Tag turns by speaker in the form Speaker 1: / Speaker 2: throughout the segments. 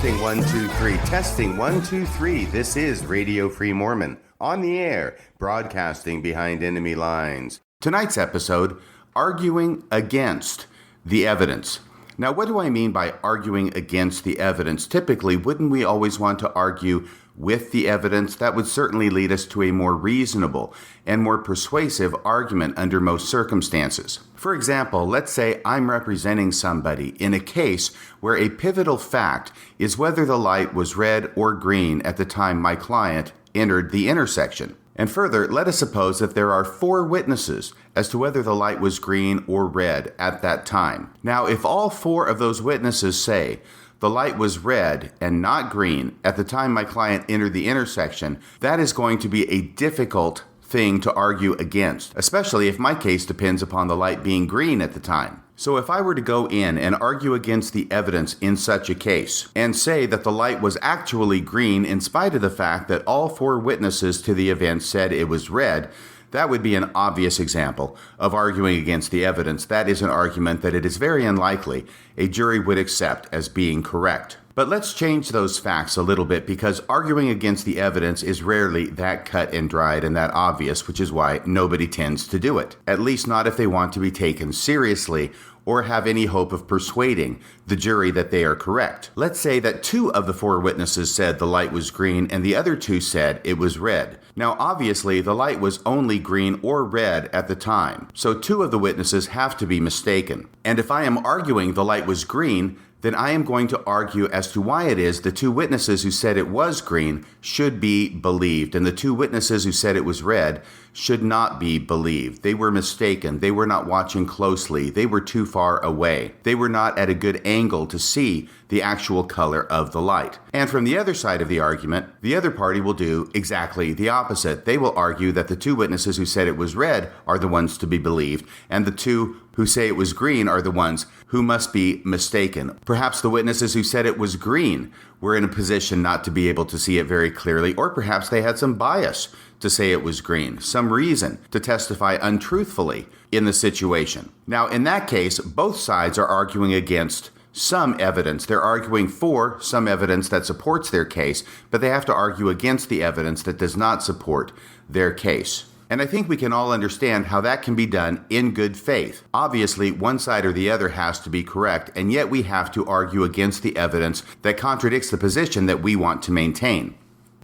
Speaker 1: Testing 1 2 3. Testing 1 2 3. This is Radio Free Mormon on the air, broadcasting behind enemy lines. Tonight's episode, arguing against the evidence. Now, what do I mean by arguing against the evidence? Typically, wouldn't we always want to argue with the evidence? That would certainly lead us to a more reasonable and more persuasive argument under most circumstances. For example, let's say I'm representing somebody in a case where a pivotal fact is whether the light was red or green at the time my client entered the intersection. And further, let us suppose that there are 4 witnesses as to whether the light was green or red at that time. Now, if all 4 of those witnesses say the light was red and not green at the time my client entered the intersection, that is going to be a difficult thing to argue against, especially if my case depends upon the light being green at the time. So if I were to go in and argue against the evidence in such a case and say that the light was actually green in spite of the fact that all 4 witnesses to the event said it was red, that would be an obvious example of arguing against the evidence. That is an argument that it is very unlikely a jury would accept as being correct. But let's change those facts a little bit, because arguing against the evidence is rarely that cut and dried and that obvious, which is why nobody tends to do it. At least not if they want to be taken seriously or have any hope of persuading the jury that they are correct. Let's say that 2 of the 4 witnesses said the light was green and the other 2 said it was red. Now, obviously, the light was only green or red at the time, so 2 of the witnesses have to be mistaken. And if I am arguing the light was green, then I am going to argue as to why it is the 2 witnesses who said it was green should be believed, and the 2 witnesses who said it was red should not be believed. They were mistaken. They were not watching closely. They were too far away. They were not at a good angle to see the actual color of the light. And from the other side of the argument, the other party will do exactly the opposite. They will argue that the 2 witnesses who said it was red are the ones to be believed, and the 2 who say it was green are the ones who must be mistaken. Perhaps the witnesses who said it was green were in a position not to be able to see it very clearly, or perhaps they had some bias to say it was green, some reason to testify untruthfully in the situation. Now, in that case, both sides are arguing against some evidence. They're arguing for some evidence that supports their case, but they have to argue against the evidence that does not support their case. And I think we can all understand how that can be done in good faith. Obviously, one side or the other has to be correct, and yet we have to argue against the evidence that contradicts the position that we want to maintain.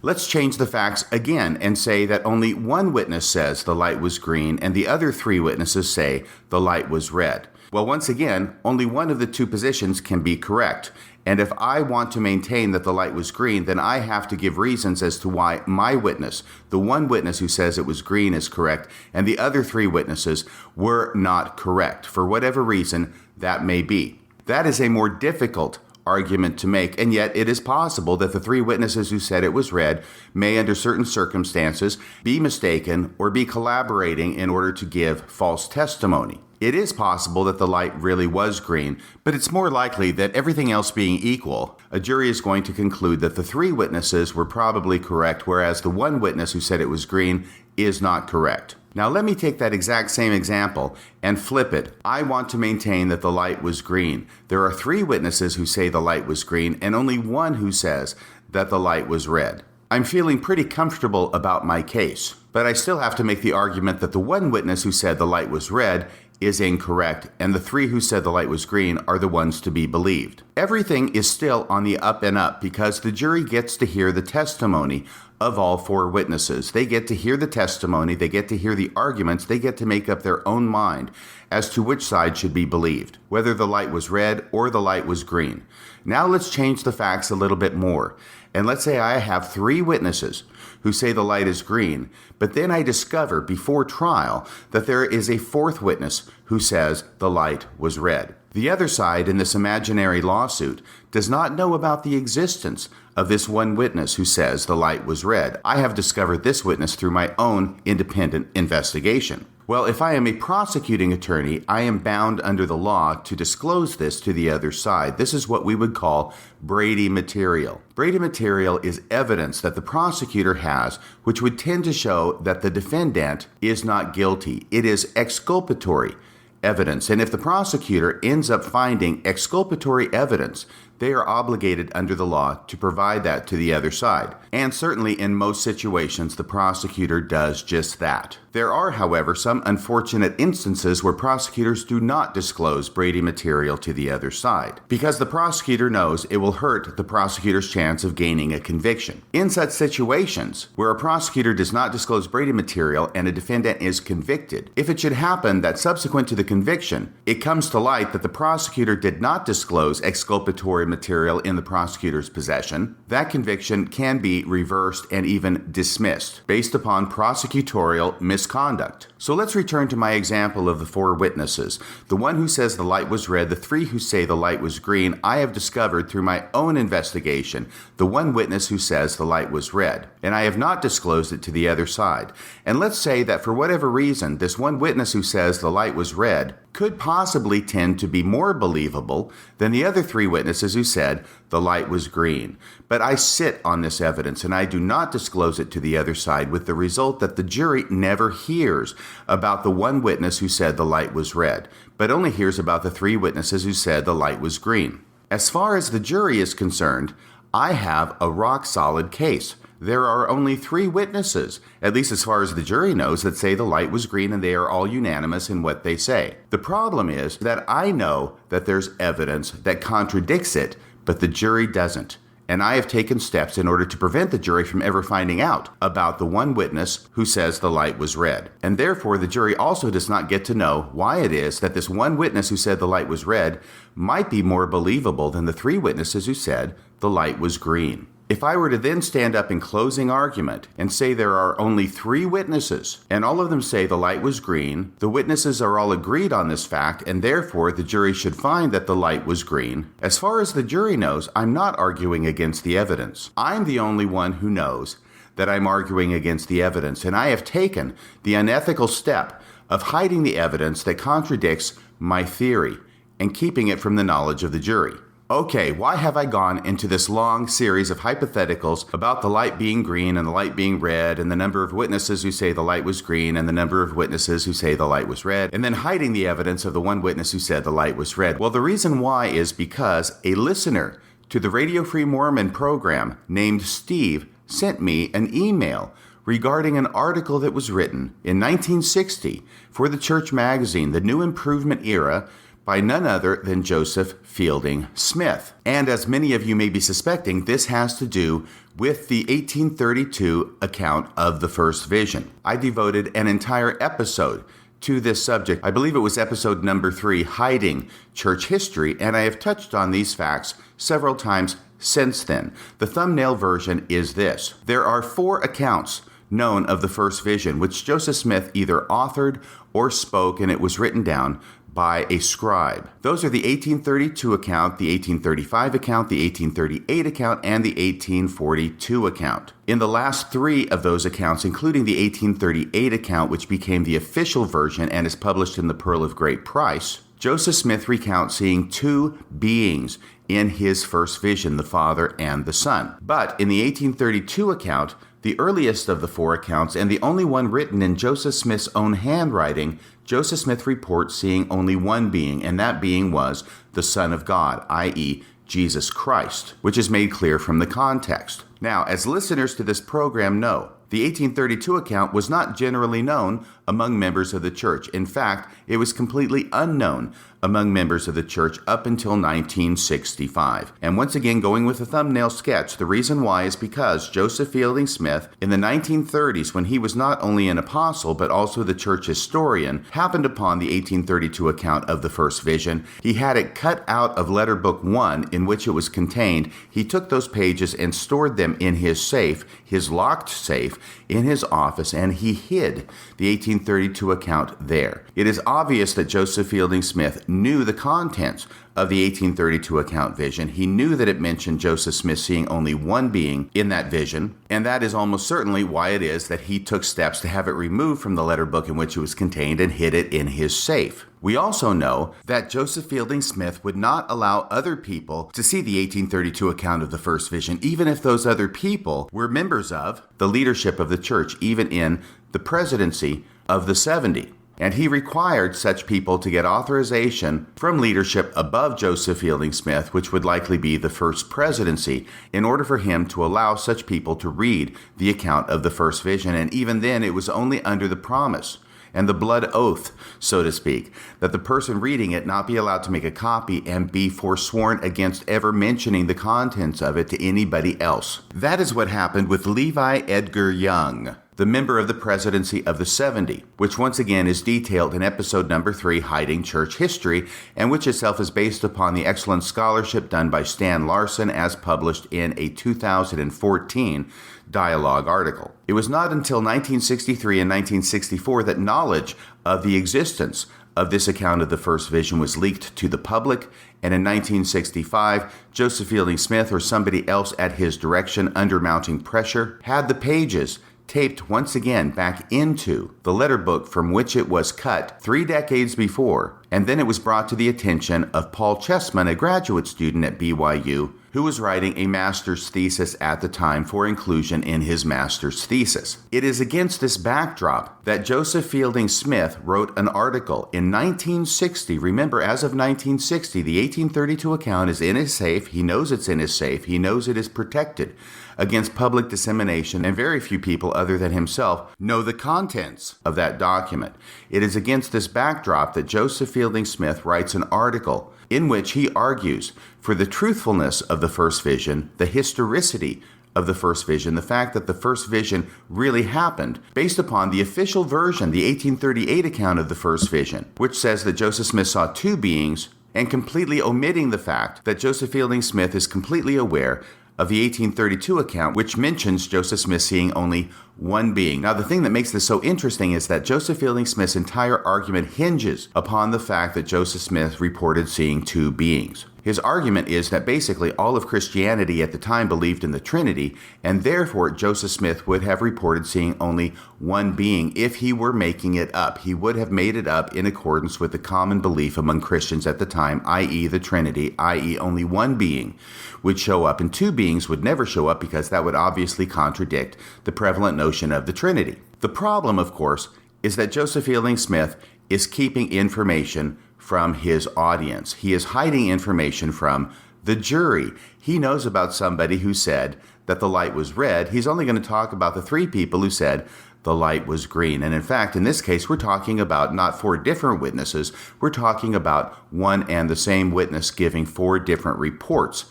Speaker 1: Let's change the facts again and say that only 1 witness says the light was green and the other 3 witnesses say the light was red. Well, once again, only one of the 2 positions can be correct. And if I want to maintain that the light was green, then I have to give reasons as to why my witness, the 1 witness who says it was green, is correct, and the other 3 witnesses were not correct, for whatever reason that may be. That is a more difficult argument to make, and yet it is possible that the 3 witnesses who said it was red may, under certain circumstances, be mistaken or be collaborating in order to give false testimony. It is possible that the light really was green, but it's more likely that, everything else being equal, a jury is going to conclude that the 3 witnesses were probably correct, whereas the 1 witness who said it was green is not correct. Now let me take that exact same example and flip it. I want to maintain that the light was green. There are 3 witnesses who say the light was green and only 1 who says that the light was red. I'm feeling pretty comfortable about my case, but I still have to make the argument that the 1 witness who said the light was red is incorrect, and the 3 who said the light was green are the ones to be believed. Everything is still on the up and up because the jury gets to hear the testimony of all 4 witnesses. They get to hear the testimony, they get to hear the arguments, they get to make up their own mind as to which side should be believed, whether the light was red or the light was green. Now let's change the facts a little bit more. And let's say I have 3 witnesses who say the light is green, but then I discover before trial that there is a 4th witness who says the light was red. The other side in this imaginary lawsuit does not know about the existence of this 1 witness who says the light was red. I have discovered this witness through my own independent investigation. Well, if I am a prosecuting attorney, I am bound under the law to disclose this to the other side. This is what we would call Brady material. Brady material is evidence that the prosecutor has, which would tend to show that the defendant is not guilty. It is exculpatory evidence. And if the prosecutor ends up finding exculpatory evidence they are obligated under the law to provide that to the other side. And certainly in most situations, the prosecutor does just that. There are, however, some unfortunate instances where prosecutors do not disclose Brady material to the other side, because the prosecutor knows it will hurt the prosecutor's chance of gaining a conviction. In such situations, where a prosecutor does not disclose Brady material and a defendant is convicted, if it should happen that subsequent to the conviction, it comes to light that the prosecutor did not disclose exculpatory material in the prosecutor's possession, that conviction can be reversed and even dismissed based upon prosecutorial misconduct. So let's return to my example of the 4 witnesses. The one who says the light was red, the 3 who say the light was green. I have discovered through my own investigation the one witness who says the light was red, and I have not disclosed it to the other side. And let's say that for whatever reason, this one witness who says the light was red could possibly tend to be more believable than the other 3 witnesses who said the light was green. But I sit on this evidence and I do not disclose it to the other side, with the result that the jury never hears about the one witness who said the light was red, but only hears about the 3 witnesses who said the light was green. As far as the jury is concerned, I have a rock-solid case. There are only 3 witnesses, at least as far as the jury knows, that say the light was green, and they are all unanimous in what they say. The problem is that I know that there's evidence that contradicts it, but the jury doesn't. And I have taken steps in order to prevent the jury from ever finding out about the one witness who says the light was red. And therefore, the jury also does not get to know why it is that this one witness who said the light was red might be more believable than the 3 witnesses who said the light was green. If I were to then stand up in closing argument and say there are only 3 witnesses, and all of them say the light was green, the witnesses are all agreed on this fact, and therefore the jury should find that the light was green. As far as the jury knows, I'm not arguing against the evidence. I'm the only one who knows that I'm arguing against the evidence, and I have taken the unethical step of hiding the evidence that contradicts my theory and keeping it from the knowledge of the jury. Okay, why have I gone into this long series of hypotheticals about the light being green and the light being red and the number of witnesses who say the light was green and the number of witnesses who say the light was red, and then hiding the evidence of the one witness who said the light was red? Well, the reason why is because a listener to the Radio Free Mormon program named Steve sent me an email regarding an article that was written in 1960 for the church magazine, The New Improvement Era, by none other than Joseph Fielding Smith. And as many of you may be suspecting, this has to do with the 1832 account of the first vision. I devoted an entire episode to this subject. I believe it was episode number 3, Hiding Church History, and I have touched on these facts several times since then. The thumbnail version is this. There are 4 accounts known of the first vision, which Joseph Smith either authored or spoke, and it was written down by a scribe. Those are the 1832 account, the 1835 account, the 1838 account, and the 1842 account. In the last 3 of those accounts, including the 1838 account, which became the official version and is published in the Pearl of Great Price, Joseph Smith recounts seeing 2 beings in his first vision, the Father and the Son. But in the 1832 account, the earliest of the 4 accounts, and the only one written in Joseph Smith's own handwriting, Joseph Smith reports seeing only one being, and that being was the Son of God, i.e., Jesus Christ, which is made clear from the context. Now, as listeners to this program know, the 1832 account was not generally known among members of the church. In fact, it was completely unknown among members of the church up until 1965. And once again, going with the thumbnail sketch, the reason why is because Joseph Fielding Smith, in the 1930s, when he was not only an apostle but also the church historian, happened upon the 1832 account of the first vision. He had it cut out of letter book 1 in which it was contained. He took those pages and stored them in his safe, his locked safe, in his office, and he hid the 1832 account there. It is obvious that Joseph Fielding Smith knew the contents of the 1832 account vision. He knew that it mentioned Joseph Smith seeing only one being in that vision, and that is almost certainly why it is that he took steps to have it removed from the letter book in which it was contained and hid it in his safe. We also know that Joseph Fielding Smith would not allow other people to see the 1832 account of the first vision, even if those other people were members of the leadership of the church, even in the presidency of the 70. and he required such people to get authorization from leadership above Joseph Fielding Smith, which would likely be the first presidency, in order for him to allow such people to read the account of the first vision. And even then, it was only under the promise and the blood oath, so to speak, that the person reading it not be allowed to make a copy and be forsworn against ever mentioning the contents of it to anybody else. That is what happened with Levi Edgar Young, the member of the presidency of the 70, which once again is detailed in episode number 3, Hiding Church History, and which itself is based upon the excellent scholarship done by Stan Larson as published in a 2014 dialogue article. It was not until 1963 and 1964 that knowledge of the existence of this account of the first vision was leaked to the public, and in 1965, Joseph Fielding Smith or somebody else at his direction under mounting pressure had the pages taped once again back into the letter book from which it was cut 3 decades before, and then it was brought to the attention of Paul Chessman, a graduate student at BYU, who was writing a master's thesis at the time for inclusion in his master's thesis. It is against this backdrop that Joseph Fielding Smith wrote an article in 1960. Remember, as of 1960, the 1832 account is in his safe. He knows it's in his safe. He knows it is protected against public dissemination, and very few people other than himself know the contents of that document. It is against this backdrop that Joseph Fielding Smith writes an article in which he argues for the truthfulness of the first vision, the historicity of the first vision, the fact that the first vision really happened, based upon the official version, the 1838 account of the first vision, which says that Joseph Smith saw 2 beings, and completely omitting the fact that Joseph Fielding Smith is completely aware of the 1832 account, which mentions Joseph Smith seeing only 1 being. Now, the thing that makes this so interesting is that Joseph Fielding Smith's entire argument hinges upon the fact that Joseph Smith reported seeing 2 beings. His argument is that basically all of Christianity at the time believed in the Trinity, and therefore Joseph Smith would have reported seeing only 1 being if he were making it up. He would have made it up in accordance with the common belief among Christians at the time, i.e. the Trinity, i.e. only 1 being would show up, and 2 beings would never show up because that would obviously contradict the prevalent notion of the Trinity. The problem, of course, is that Joseph Fielding Smith is keeping information from his audience. He is hiding information from the jury. He knows about somebody who said that the light was red. He's only going to talk about the 3 people who said the light was green. And in fact, in this case, we're talking about not 4 different witnesses. We're talking about one and the same witness giving 4 different reports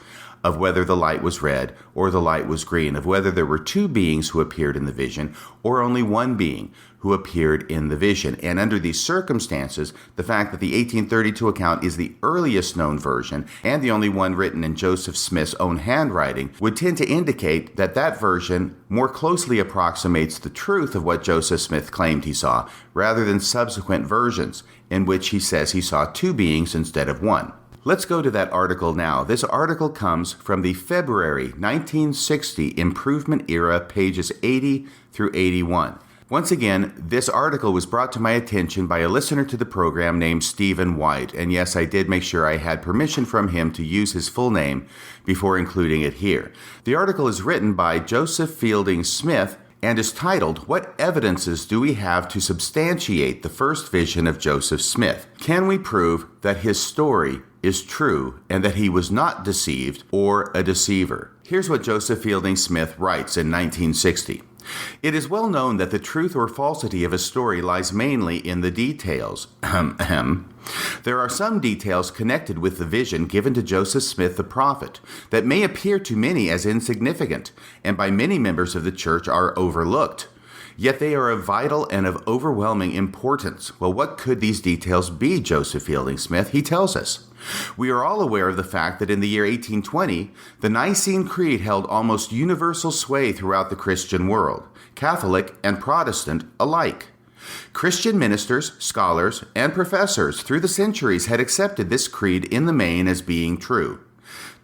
Speaker 1: of whether the light was red or the light was green, of whether there were 2 beings who appeared in the vision or only 1 being who appeared in the vision. And under these circumstances, the fact that the 1832 account is the earliest known version and the only one written in Joseph Smith's own handwriting would tend to indicate that that version more closely approximates the truth of what Joseph Smith claimed he saw, rather than subsequent versions in which he says he saw 2 beings instead of 1. Let's go to that article now. This article comes from the February 1960 Improvement Era, pages 80 through 81. Once again, this article was brought to my attention by a listener to the program named Stephen White. And yes, I did make sure I had permission from him to use his full name before including it here. The article is written by Joseph Fielding Smith and is titled, "What Evidences Do We Have to Substantiate the First Vision of Joseph Smith? Can we prove that his story is true and that he was not deceived or a deceiver?" Here's what Joseph Fielding Smith writes in 1960. "It is well known that the truth or falsity of a story lies mainly in the details. There are some details connected with the vision given to Joseph Smith the prophet that may appear to many as insignificant, and by many members of the church are overlooked. Yet they are of vital and of overwhelming importance. Well, what could these details be, Joseph Fielding Smith? He tells us. We are all aware of the fact that in the year 1820, the Nicene Creed held almost universal sway throughout the Christian world, Catholic and Protestant alike. Christian ministers, scholars, and professors through the centuries had accepted this creed in the main as being true.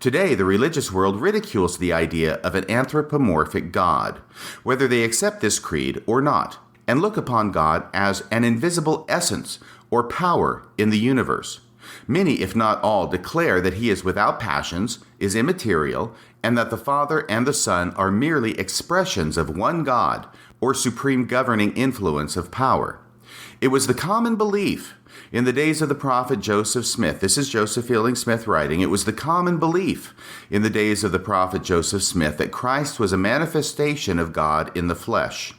Speaker 1: Today, the religious world ridicules the idea of an anthropomorphic God, whether they accept this creed or not, and look upon God as an invisible essence or power in the universe. Many, if not all, declare that he is without passions, is immaterial, and that the Father and the Son are merely expressions of one God or supreme governing influence of power. It was the common belief in the days of the prophet Joseph Smith. This is Joseph Fielding Smith writing. It was the common belief in the days of the prophet Joseph Smith that Christ was a manifestation of God in the flesh,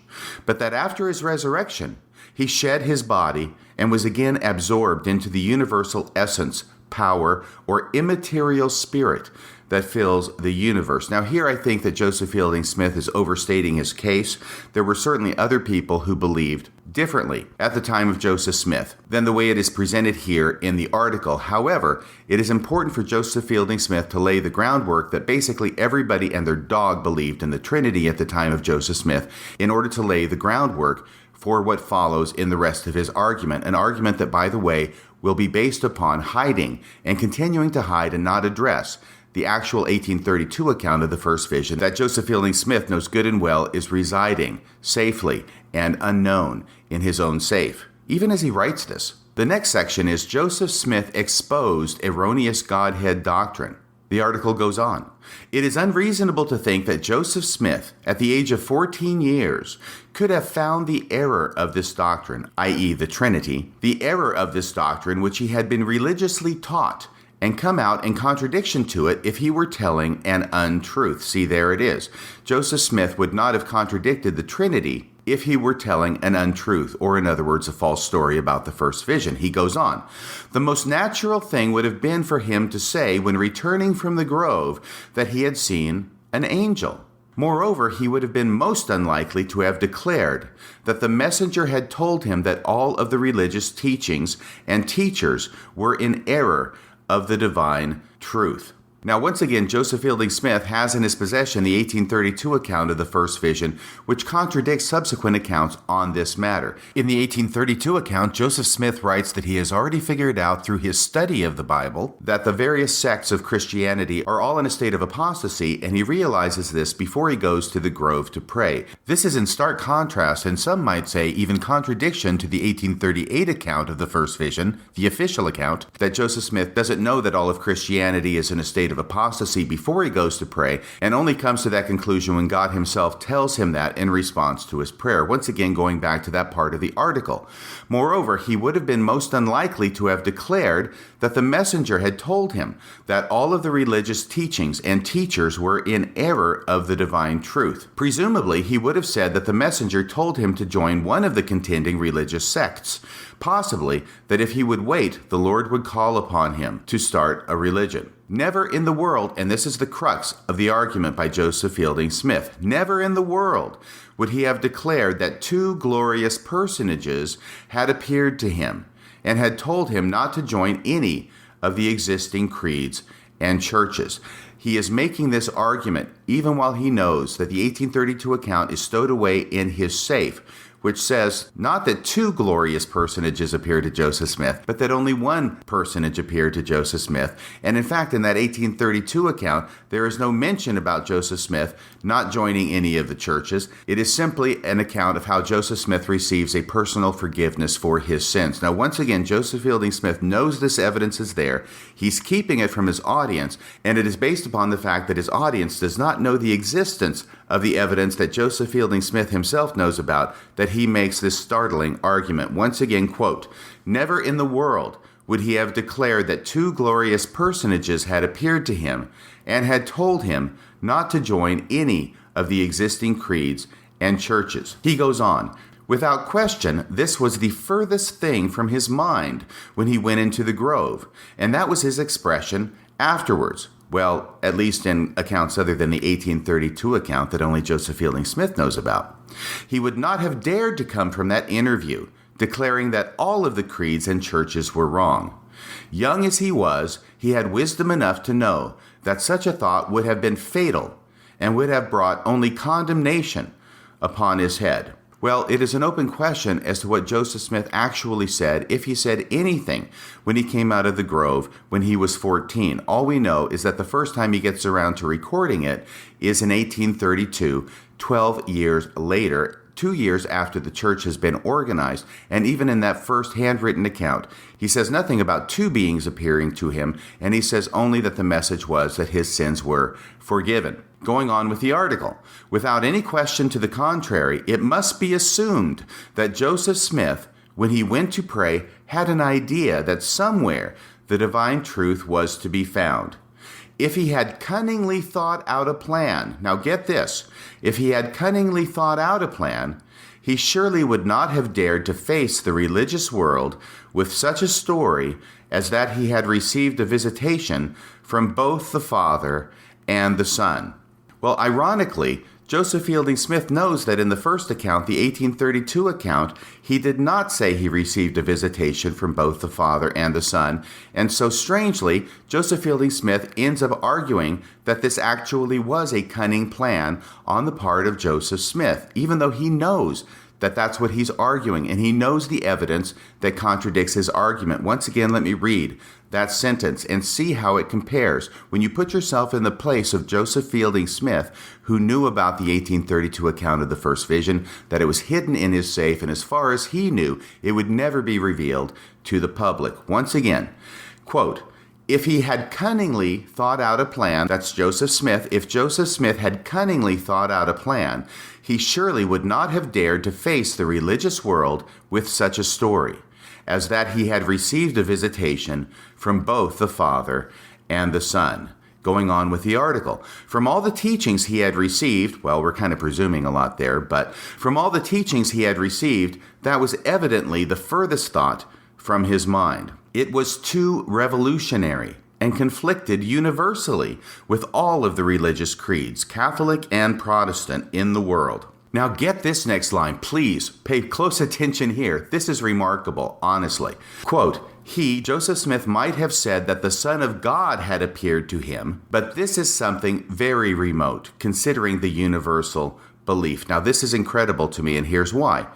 Speaker 1: but that after his resurrection, he shed his body and was again absorbed into the universal essence, power, or immaterial spirit that fills the universe. Now here I think that Joseph Fielding Smith is overstating his case. There were certainly other people who believed differently at the time of Joseph Smith than the way it is presented here in the article. However, it is important for Joseph Fielding Smith to lay the groundwork that basically everybody and their dog believed in the Trinity at the time of Joseph Smith in order to lay the groundwork for what follows in the rest of his argument. An argument that, by the way, will be based upon hiding and continuing to hide and not address the actual 1832 account of the first vision that Joseph Fielding Smith knows good and well is residing safely and unknown in his own safe, even as he writes this. The next section is Joseph Smith exposed erroneous Godhead doctrine. The article goes on. It is unreasonable to think that Joseph Smith, at the age of 14 years, could have found the error of this doctrine, i.e. the Trinity, the error of this doctrine which he had been religiously taught, and come out in contradiction to it if he were telling an untruth. See, there it is. Joseph Smith would not have contradicted the Trinity if he were telling an untruth, or in other words, a false story about the first vision. He goes on. The most natural thing would have been for him to say when returning from the grove that he had seen an angel. Moreover, he would have been most unlikely to have declared that the messenger had told him that all of the religious teachings and teachers were in error of the divine truth. Now, once again, Joseph Fielding Smith has in his possession the 1832 account of the first vision, which contradicts subsequent accounts on this matter. In the 1832 account, Joseph Smith writes that he has already figured out through his study of the Bible that the various sects of Christianity are all in a state of apostasy, and he realizes this before he goes to the grove to pray. This is in stark contrast, and some might say even contradiction, to the 1838 account of the first vision, the official account, that Joseph Smith doesn't know that all of Christianity is in a state of apostasy before he goes to pray, and only comes to that conclusion when God himself tells him that in response to his prayer. Once again, going back to that part of the article. Moreover, he would have been most unlikely to have declared that the messenger had told him that all of the religious teachings and teachers were in error of the divine truth. Presumably, he would have said that the messenger told him to join one of the contending religious sects. Possibly that if he would wait, the Lord would call upon him to start a religion. Never in the world, and this is the crux of the argument by Joseph Fielding Smith, never in the world would he have declared that two glorious personages had appeared to him and had told him not to join any of the existing creeds and churches. He is making this argument even while he knows that the 1832 account is stowed away in his safe, which says not that two glorious personages appeared to Joseph Smith, but that only one personage appeared to Joseph Smith. And in fact, in that 1832 account, there is no mention about Joseph Smith not joining any of the churches. It is simply an account of how Joseph Smith receives a personal forgiveness for his sins. Now, once again, Joseph Fielding Smith knows this evidence is there. He's keeping it from his audience, and it is based upon the fact that his audience does not know the existence of the evidence that Joseph Fielding Smith himself knows about, that he makes this startling argument. Once again, quote, "Never in the world would he have declared that two glorious personages had appeared to him and had told him not to join any of the existing creeds and churches." He goes on, "Without question, this was the furthest thing from his mind when he went into the grove, and that was his expression afterwards." Well, at least in accounts other than the 1832 account that only Joseph Fielding Smith knows about. He would not have dared to come from that interview declaring that all of the creeds and churches were wrong. Young as he was, he had wisdom enough to know that such a thought would have been fatal and would have brought only condemnation upon his head. Well, it is an open question as to what Joseph Smith actually said, if he said anything, when he came out of the grove when he was 14. All we know is that the first time he gets around to recording it is in 1832, 12 years later, 2 years after the church has been organized. And even in that first handwritten account, he says nothing about two beings appearing to him, and he says only that the message was that his sins were forgiven. Going on with the article, without any question to the contrary, it must be assumed that Joseph Smith when he went to pray, had an idea that somewhere the divine truth was to be found. If he had cunningly thought out a plan, now get this, if he had cunningly thought out a plan, he surely would not have dared to face the religious world with such a story as that he had received a visitation from both the Father and the Son. Well, ironically, Joseph Fielding Smith knows that in the first account, the 1832 account, he did not say he received a visitation from both the Father and the Son. And so strangely, Joseph Fielding Smith ends up arguing that this actually was a cunning plan on the part of Joseph Smith, even though he knows that that's what he's arguing, and he knows the evidence that contradicts his argument. Once again, let me read that sentence and see how it compares. When you put yourself in the place of Joseph Fielding Smith, who knew about the 1832 account of the first vision, that it was hidden in his safe, and as far as he knew, it would never be revealed to the public. Once again, quote, if he had cunningly thought out a plan, that's Joseph Smith, if Joseph Smith had cunningly thought out a plan, he surely would not have dared to face the religious world with such a story, as that he had received a visitation from both the Father and the Son. Going on with the article, from all the teachings he had received, well, we're kind of presuming a lot there, but from all the teachings he had received, that was evidently the furthest thought from his mind. It was too revolutionary and conflicted universally with all of the religious creeds, Catholic and Protestant, in the world. Now get this next line, please pay close attention here. This is remarkable, honestly. Quote, he, Joseph Smith, might have said that the Son of God had appeared to him, but this is something very remote, considering the universal belief. Now this is incredible to me, and here's why.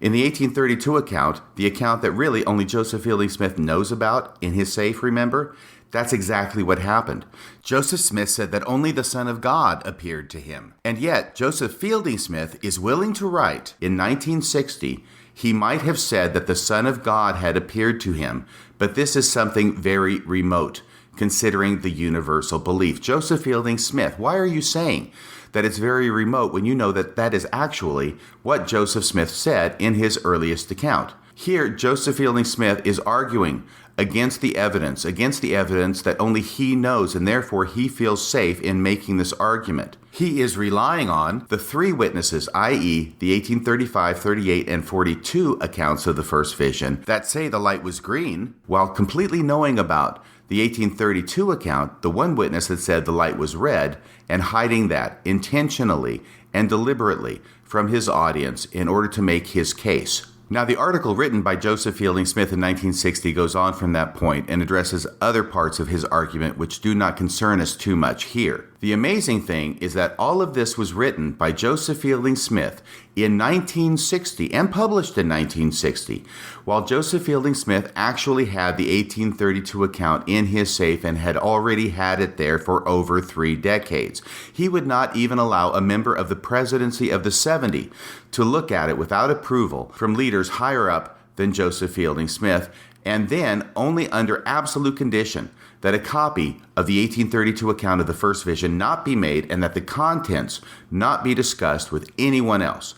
Speaker 1: In the 1832 account, the account that really only Joseph Fielding Smith knows about in his safe, remember? That's exactly what happened. Joseph Smith said that only the Son of God appeared to him. And yet, Joseph Fielding Smith is willing to write, in 1960, he might have said that the Son of God had appeared to him, but this is something very remote, considering the universal belief. Joseph Fielding Smith, why are you saying that it's very remote when you know that that is actually what Joseph Smith said in his earliest account? Here, Joseph Fielding Smith is arguing against the evidence that only he knows, and therefore he feels safe in making this argument. He is relying on the three witnesses, i.e. the 1835, 38, and 42 accounts of the first vision that say the light was green, while completely knowing about the 1832 account, the one witness that said the light was red, and hiding that intentionally and deliberately from his audience in order to make his case. Now, the article written by Joseph Fielding Smith in 1960 goes on from that point and addresses other parts of his argument which do not concern us too much here. The amazing thing is that all of this was written by Joseph Fielding Smith in 1960 and published in 1960, while Joseph Fielding Smith actually had the 1832 account in his safe and had already had it there for over 3 decades. He would not even allow a member of the presidency of the 70 to look at it without approval from leaders higher up than Joseph Fielding Smith, and then only under absolute condition that a copy of the 1832 account of the first vision not be made and that the contents not be discussed with anyone else.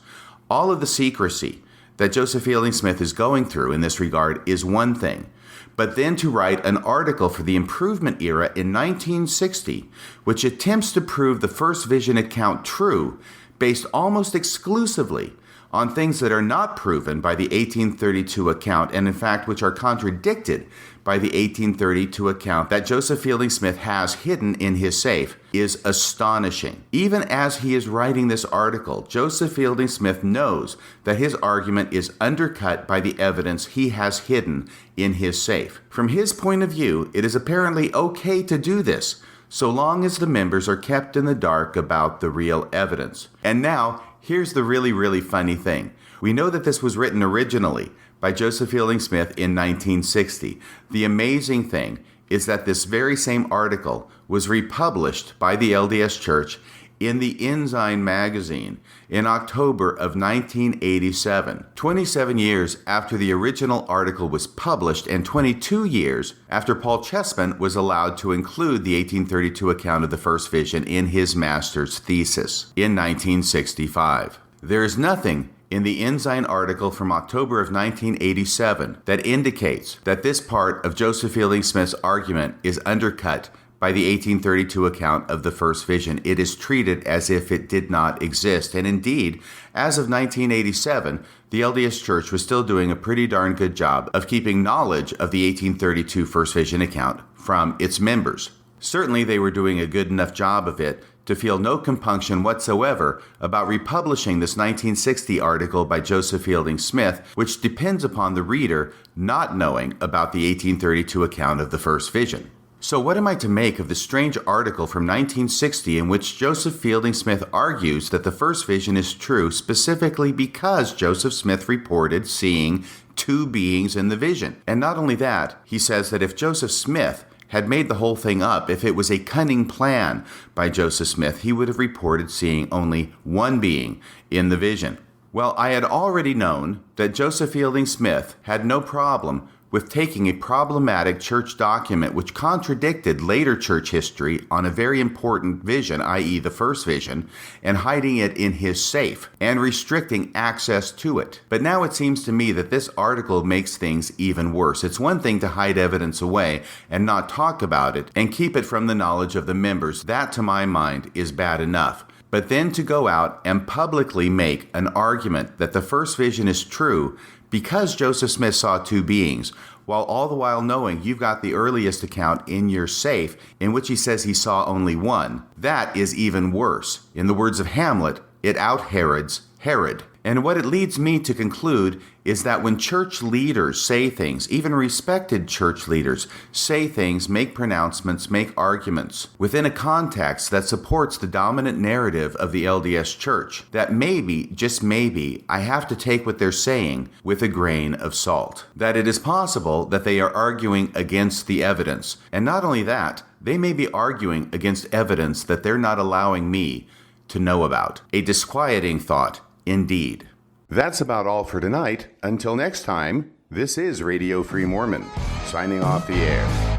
Speaker 1: All of the secrecy that Joseph Fielding Smith is going through in this regard is one thing, but then to write an article for the Improvement era in 1960, which attempts to prove the first vision account true based almost exclusively on things that are not proven by the 1832 account, and in fact which are contradicted by the 1832 account that Joseph Fielding Smith has hidden in his safe, is astonishing. Even as he is writing this article, Joseph Fielding Smith knows that his argument is undercut by the evidence he has hidden in his safe. From his point of view, it is apparently okay to do this, so long as the members are kept in the dark about the real evidence. And now, here's the really funny thing. We know that this was written originally by Joseph Fielding Smith in 1960. The amazing thing is that this very same article was republished by the LDS Church in the Ensign magazine in October of 1987, 27 years after the original article was published and 22 years after Paul Chessman was allowed to include the 1832 account of the first vision in his master's thesis in 1965. There is nothing in the Ensign article from October of 1987 that indicates that this part of Joseph Fielding Smith's argument is undercut by the 1832 account of the first vision. It is treated as if it did not exist. And indeed, as of 1987, the LDS Church was still doing a pretty darn good job of keeping knowledge of the 1832 first vision account from its members. Certainly, they were doing a good enough job of it to feel no compunction whatsoever about republishing this 1960 article by Joseph Fielding Smith, which depends upon the reader not knowing about the 1832 account of the first vision. So what am I to make of this strange article from 1960 in which Joseph Fielding Smith argues that the first vision is true specifically because Joseph Smith reported seeing two beings in the vision? And not only that, he says that if Joseph Smith had made the whole thing up, if it was a cunning plan by Joseph Smith, he would have reported seeing only one being in the vision. Well, I had already known that Joseph Fielding Smith had no problem with taking a problematic church document which contradicted later church history on a very important vision, i.e. the first vision, and hiding it in his safe and restricting access to it. But now it seems to me that this article makes things even worse. It's one thing to hide evidence away and not talk about it and keep it from the knowledge of the members. That, to my mind, is bad enough. But then to go out and publicly make an argument that the first vision is true because Joseph Smith saw two beings, while all the while knowing you've got the earliest account in your safe in which he says he saw only one, that is even worse. In the words of Hamlet, it out-Herods Herod. And what it leads me to conclude is that when church leaders say things, even respected church leaders say things, make pronouncements, make arguments within a context that supports the dominant narrative of the LDS Church, that maybe, just maybe, I have to take what they're saying with a grain of salt. That it is possible that they are arguing against the evidence. And not only that, they may be arguing against evidence that they're not allowing me to know about. A disquieting thought, indeed. That's about all for tonight. Until next time, this is Radio Free Mormon, signing off the air.